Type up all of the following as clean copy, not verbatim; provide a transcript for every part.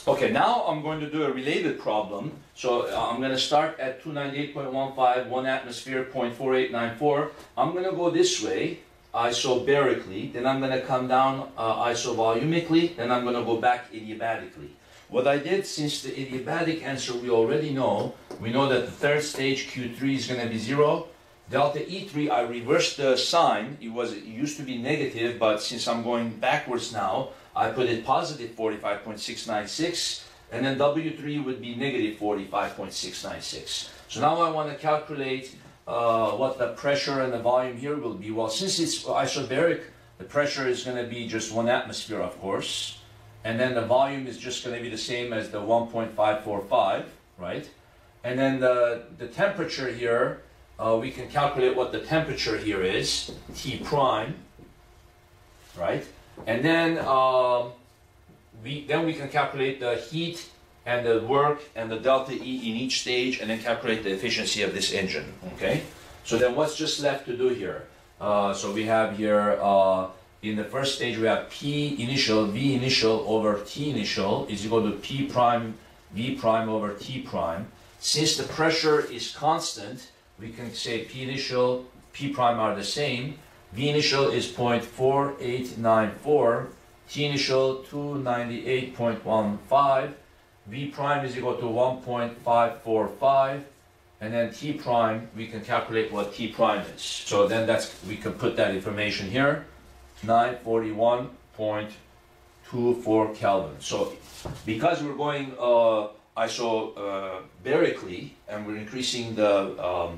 Okay, now I'm going to do a related problem. So I'm going to start at 298.15, 1 atmosphere, 0.4894. I'm going to go this way, isobarically, then I'm going to come down isovolumically, then I'm going to go back adiabatically. What I did, since the adiabatic answer we already know, we know that the third stage Q3 is going to be 0. Delta E3, I reversed the sign. It used to be negative, but since I'm going backwards now, I put it positive 45.696, and then W3 would be negative 45.696. So now I want to calculate what the pressure and the volume here will be. Well, since it's isobaric, the pressure is going to be just 1 atmosphere, of course. And then the volume is just going to be the same as the 1.545, right? And then the temperature here, we can calculate what the temperature here is, T prime, right? And then we can calculate the heat and the work and the delta E in each stage, and then calculate the efficiency of this engine, okay? So then what's just left to do here? So we have here, in the first stage, we have P initial, V initial over T initial is equal to P prime, V prime over T prime. Since the pressure is constant, we can say P initial, P prime are the same. V initial is 0.4894, T initial 298.15, V prime is equal to 1.545, and then T prime, we can calculate what T prime is. So then we can put that information here. 941.24 Kelvin. So because we're going isobarically and we're increasing the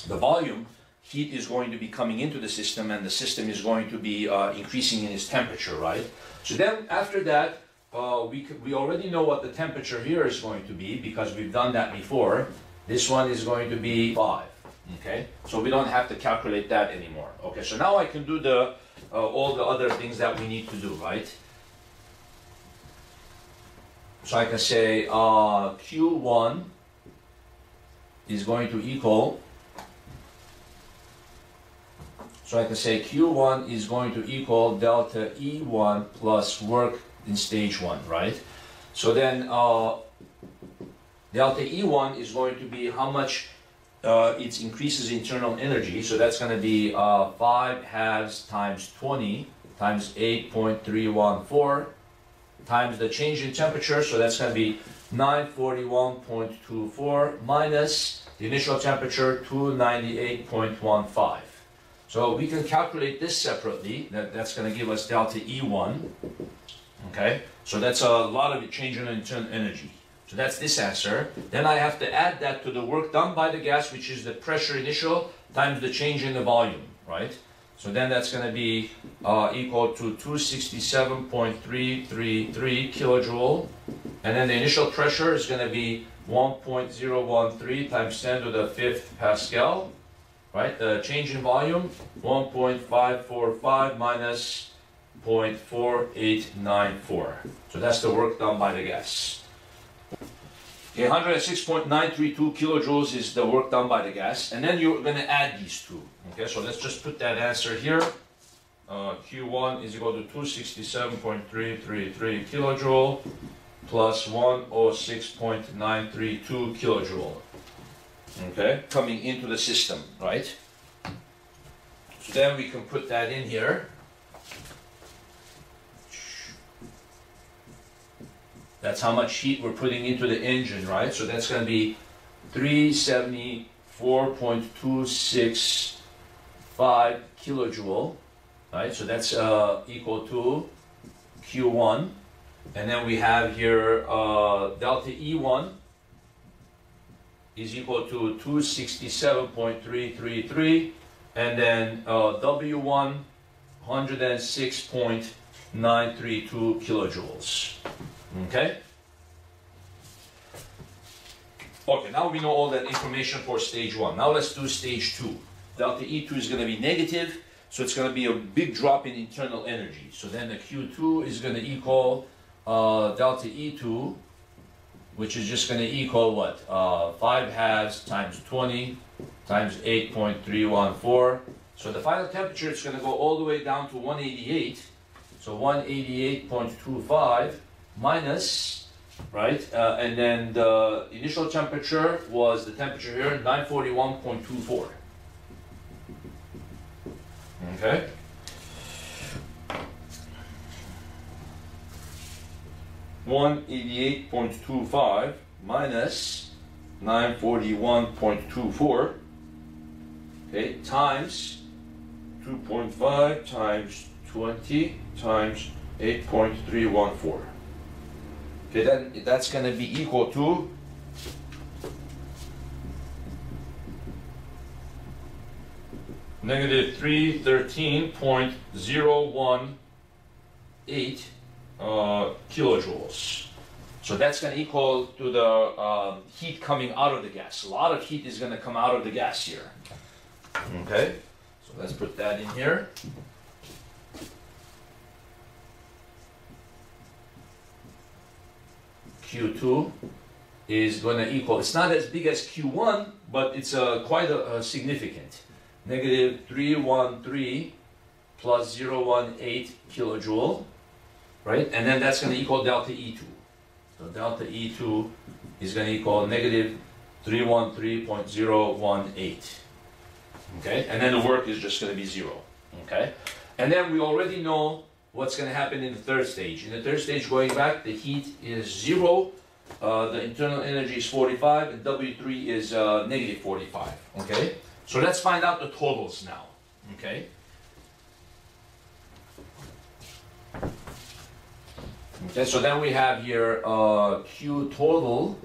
volume, heat is going to be coming into the system, and the system is going to be increasing in its temperature, right? So then after that, we already know what the temperature here is going to be because we've done that before. This one is going to be 5. Okay, so we don't have to calculate that anymore. Okay, so now I can do all the other things that we need to do, right? So I can say Q1 is going to equal, so I can say Q1 is going to equal delta E1 plus work in stage 1, right? So then delta E1 is going to be how much it increases internal energy. So that's going to be 5 halves times 20 times 8.314 times the change in temperature. So that's going to be 941.24 minus the initial temperature 298.15. So we can calculate this separately. That's going to give us delta E1. Okay, so that's a lot of change in internal energy. So that's this answer. Then I have to add that to the work done by the gas, which is the pressure initial times the change in the volume, right? So then that's going to be equal to 267.333 kilojoule. And then the initial pressure is going to be 1.013 times 10 to the 5th Pascal, right? The change in volume, 1.545 minus 0.4894. So that's the work done by the gas. Okay, 106.932 kilojoules is the work done by the gas, and then you're going to add these two. Okay, so let's just put that answer here. Q1 is equal to 267.333 kilojoule plus 106.932 kilojoule. Okay, coming into the system, right? So then we can put that in here. That's how much heat we're putting into the engine, right? So that's going to be 374.265 kilojoule, right? So that's equal to Q1. And then we have here delta E1 is equal to 267.333, and then W1 106.932 kilojoules. Okay? Okay, now we know all that information for stage 1. Now let's do stage 2. Delta E2 is going to be negative, so it's going to be a big drop in internal energy. So then the Q2 is going to equal delta E2, which is just going to equal what? 5 halves times 20 times 8.314. So the final temperature is going to go all the way down to 188. So 188.25 minus right? And then the initial temperature was the temperature here, 941.24. Okay? (188.25) minus 941.24, okay, times 2.5 times 20 times 8.314. Okay, then that's going to be equal to negative 313.018 kilojoules. So that's going to equal to the heat coming out of the gas. A lot of heat is going to come out of the gas here. Okay, so let's put that in here. Q2 is going to equal, it's not as big as Q1, but it's quite significant. Negative 313 plus 018 kilojoule, right? And then that's going to equal delta E2. So delta E2 is going to equal negative 313.018. Okay, and then the work is just going to be 0. Okay, and then we already know what's going to happen in the third stage. In the third stage, going back, the heat is 0, the internal energy is 45, and W3 is negative 45. Okay, so let's find out the totals now. Okay. Okay, so then we have here Q total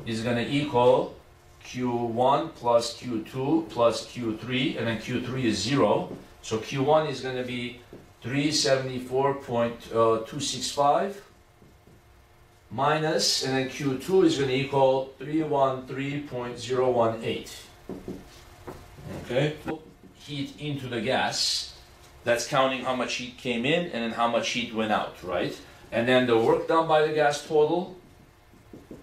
is going to equal Q1 plus Q2 plus Q3, and then Q3 is 0. So Q1 is going to be 374.265 minus, and then Q2 is going to equal 313.018. Okay, heat into the gas, that's counting how much heat came in and then how much heat went out, right? And then the work done by the gas total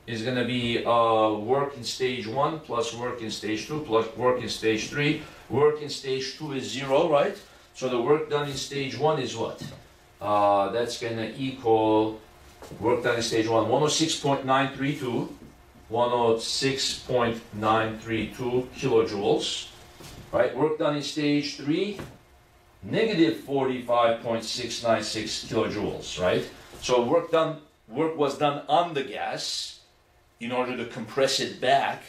is going to be work in stage 1 plus work in stage 2 plus work in stage 3. Work in stage 2 is 0, right? So the work done in stage 1 is what? That's going to equal work done in stage 1, 106.932, 106.932 kilojoules, right? Work done in stage 3, negative 45.696 kilojoules, right? So work was done on the gas in order to compress it back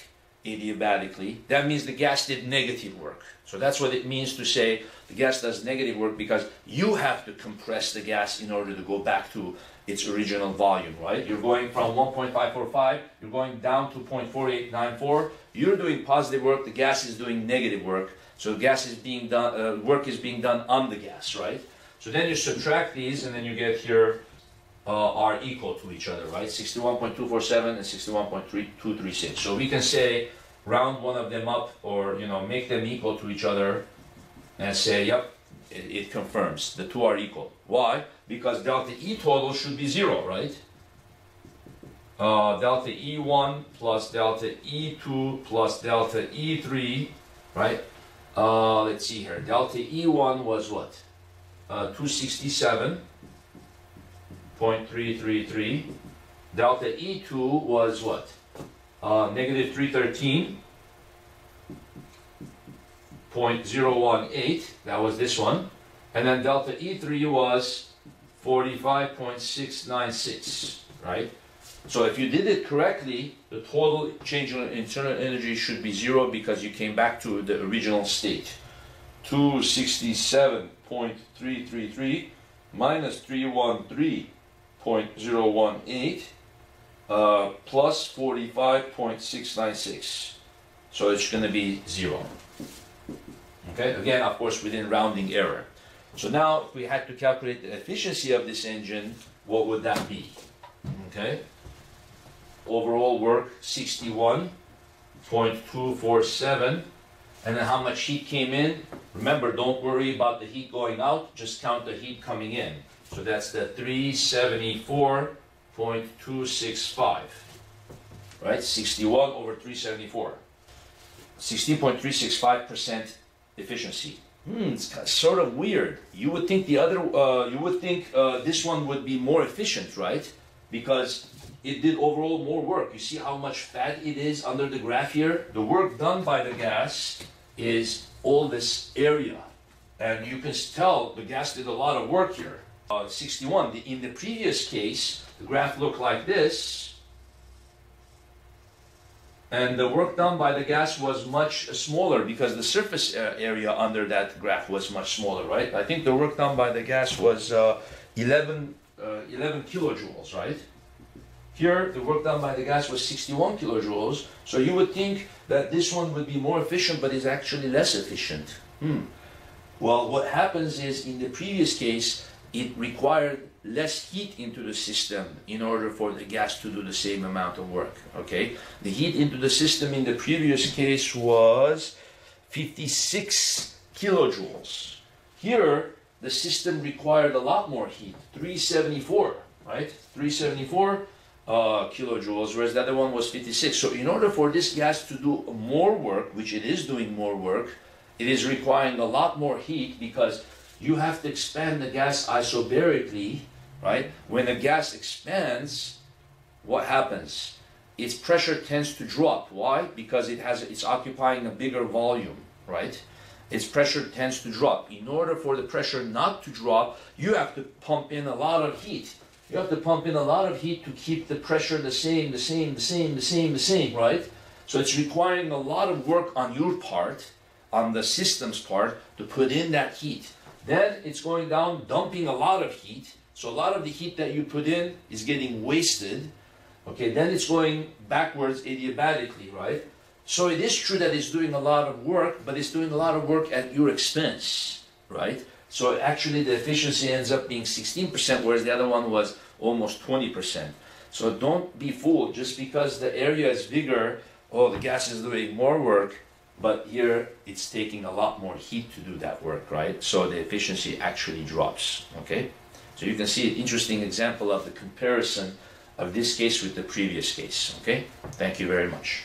adiabatically. That means the gas did negative work. So that's what it means to say the gas does negative work, because you have to compress the gas in order to go back to its original volume, right? You're going from 1.545, you're going down to 0.4894. You're doing positive work, the gas is doing negative work. So gas is being done, work is being done on the gas, right? So then you subtract these, and then you get here are equal to each other, right? 61.247 and 61.236. So we can say round one of them up, or make them equal to each other, and say, yep, it confirms the two are equal. Why? Because delta E total should be 0, right? Delta E1 plus delta E2 plus delta E3, right? Let's see here. Delta E1 was what? 267.333. Delta E2 was what? Negative 313.018. That was this one. And then delta E3 was 45.696, right? So if you did it correctly, the total change in internal energy should be 0, because you came back to the original state. 267.333 minus 313.018 plus 45.696. So it's going to be 0. Okay, again, of course, within rounding error. So now, if we had to calculate the efficiency of this engine, what would that be? Okay, overall work 61.247, and then how much heat came in. Remember, don't worry about the heat going out, just count the heat coming in. So that's the 374.265, right? 61 over 374. 16.365% efficiency. It's sort of weird. You would think the other, this one would be more efficient, right? Because it did overall more work. You see how much fat it is under the graph here? The work done by the gas is all this area. And you can tell the gas did a lot of work here. 61. In the previous case, the graph looked like this. And the work done by the gas was much smaller because the surface area under that graph was much smaller, right? I think the work done by the gas was 11 kilojoules, right? Here, the work done by the gas was 61 kilojoules. So you would think that this one would be more efficient, but is actually less efficient. Well, what happens is in the previous case, it required less heat into the system in order for the gas to do the same amount of work, okay? The heat into the system in the previous case was 56 kilojoules. Here, the system required a lot more heat, 374, right? 374 kilojoules, whereas the other one was 56. So in order for this gas to do more work, which it is doing more work, it is requiring a lot more heat because you have to expand the gas isobarically, right? When the gas expands, what happens? Its pressure tends to drop. Why? Because it's occupying a bigger volume, right? Its pressure tends to drop. In order for the pressure not to drop, you have to pump in a lot of heat. You have to pump in a lot of heat to keep the pressure the same, right? So it's requiring a lot of work on your part, on the system's part, to put in that heat. Then it's going down, dumping a lot of heat. So a lot of the heat that you put in is getting wasted. Okay, then it's going backwards adiabatically, right? So it is true that it's doing a lot of work, but it's doing a lot of work at your expense, right? So actually the efficiency ends up being 16%, whereas the other one was almost 20%. So don't be fooled. Just because the area is bigger, oh, the gas is doing more work, but here it's taking a lot more heat to do that work, right? So the efficiency actually drops, okay? So you can see an interesting example of the comparison of this case with the previous case, okay? Thank you very much.